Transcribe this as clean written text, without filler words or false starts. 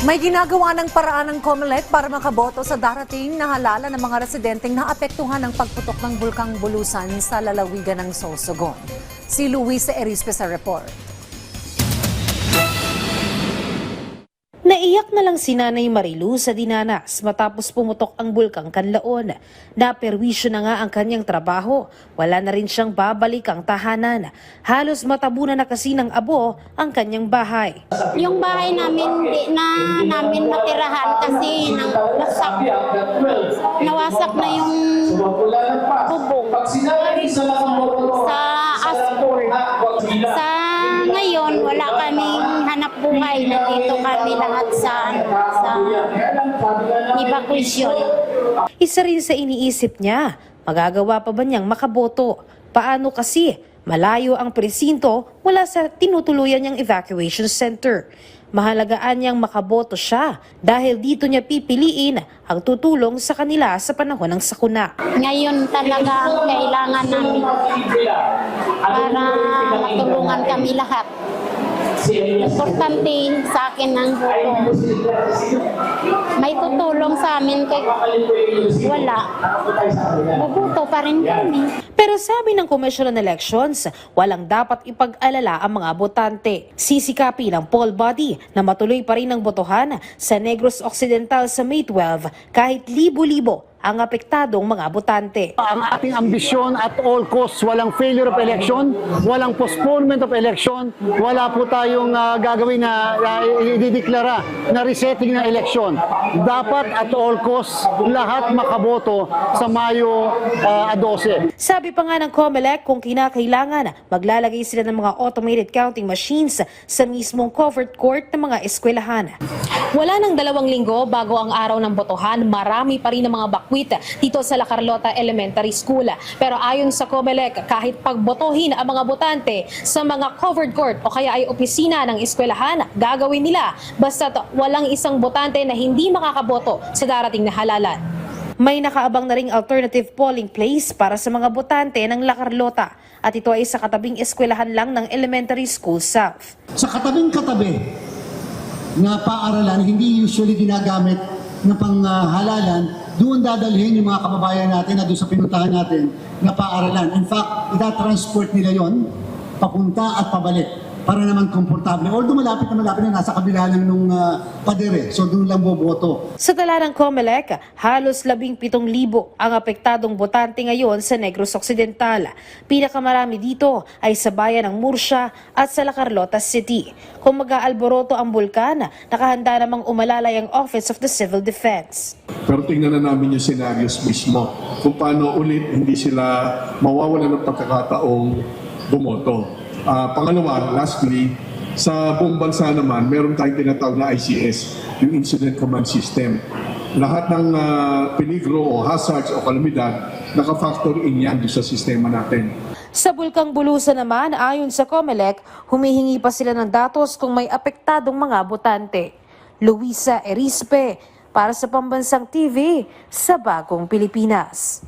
May ginagawa ng paraan ng COMELEC para makaboto sa darating na halala ng mga residenteng naapektuhan ng pagputok ng Bulkang Bulusan sa lalawigan ng Sorsogon. Si Luisa Erispe sa report. Naiyak na lang si Nanay Marilu sa dinanas matapos pumutok ang bulkang Kanlaon. Naperwisyo na nga ang kanyang trabaho. Wala na rin siyang babalikang tahanan. Halos matabunan na kasi ng abo ang kanyang bahay. Yung bahay namin, di na namin matirahan kasi nawasak na yung bubong sa asphalt. Sa ngayon, wala kaming hanap buhay. Nandito kami lahat sa evacuation. Isa rin sa iniisip niya, magagawa pa ba niyang makaboto? Paano kasi? Malayo ang presinto mula sa tinutuluyan niyang evacuation center. Mahalagaan niyang makaboto siya dahil dito niya pipiliin ang tutulong sa kanila sa panahon ng sakuna. Ngayon talaga ang kailangan namin para matulungan kami lahat. Importante sa akin ang boto. May tutulong sa amin kay wala. Bubuto pa rin kami. Pero sabi ng Commission on Elections, walang dapat ipag-alala ang mga botante. Sisikapin ng poll body na matuloy pa rin ang botohan sa Negros Occidental sa May 12 kahit libo-libo ang apektadong mga botante. Ang ating ambisyon at all costs, walang failure of election, walang postponement of election, wala po tayong gagawin na idideklara na resetting ng election. Dapat at all costs, lahat makaboto sa Mayo 12. Sabi pa nga ng COMELEC, kung kinakailangan, maglalagay sila ng mga automated counting machines sa mismong covered court ng mga eskwelahan. Wala nang 2 linggo bago ang araw ng botohan, marami pa rin ang mga bakwit dito sa La Carlota Elementary School. Pero ayon sa COMELEC, kahit pagbotohin ang mga botante sa mga covered court o kaya ay opisina ng eskwelahan, gagawin nila basta walang isang botante na hindi makakaboto sa darating na halalan. May nakaabang na ring alternative polling place para sa mga botante ng La Carlota at ito ay sa katabing eskwelahan lang ng Elementary School South. Sa katabing-katabi na paaralan, hindi usually ginagamit na panghalalan, doon dadalhin yung mga kababayan natin na doon sa pinuntahan natin na paaralan. In fact, itatransport nila yon papunta at pabalik para naman komportable. Although malapit na nasa kabila lang nung padere. So doon lang boboto. Sa tala ng COMELEC, halos 17,000 ang apektadong botante ngayon sa Negros Occidental. Pinakamarami dito ay sa bayan ng Murcia at sa La Carlota City. Kung mag-aalboroto ang bulkan, nakahanda namang umalalay ang Office of the Civil Defense. Pero tingnan na namin yung scenarios mismo kung paano ulit hindi sila mawawala ng pagkakataong bumoto. Pangalawa, lastly, sa buong bansa naman, meron tayong tinatawag na ICS, yung Incident Command System. Lahat ng peligro o hazards o kalamidad, naka-factor in yan sa sistema natin. Sa Bulkang Bulusan naman, ayon sa COMELEC, humihingi pa sila ng datos kung may apektadong mga botante. Luisa Erispe, para sa Pambansang TV, sa Bagong Pilipinas.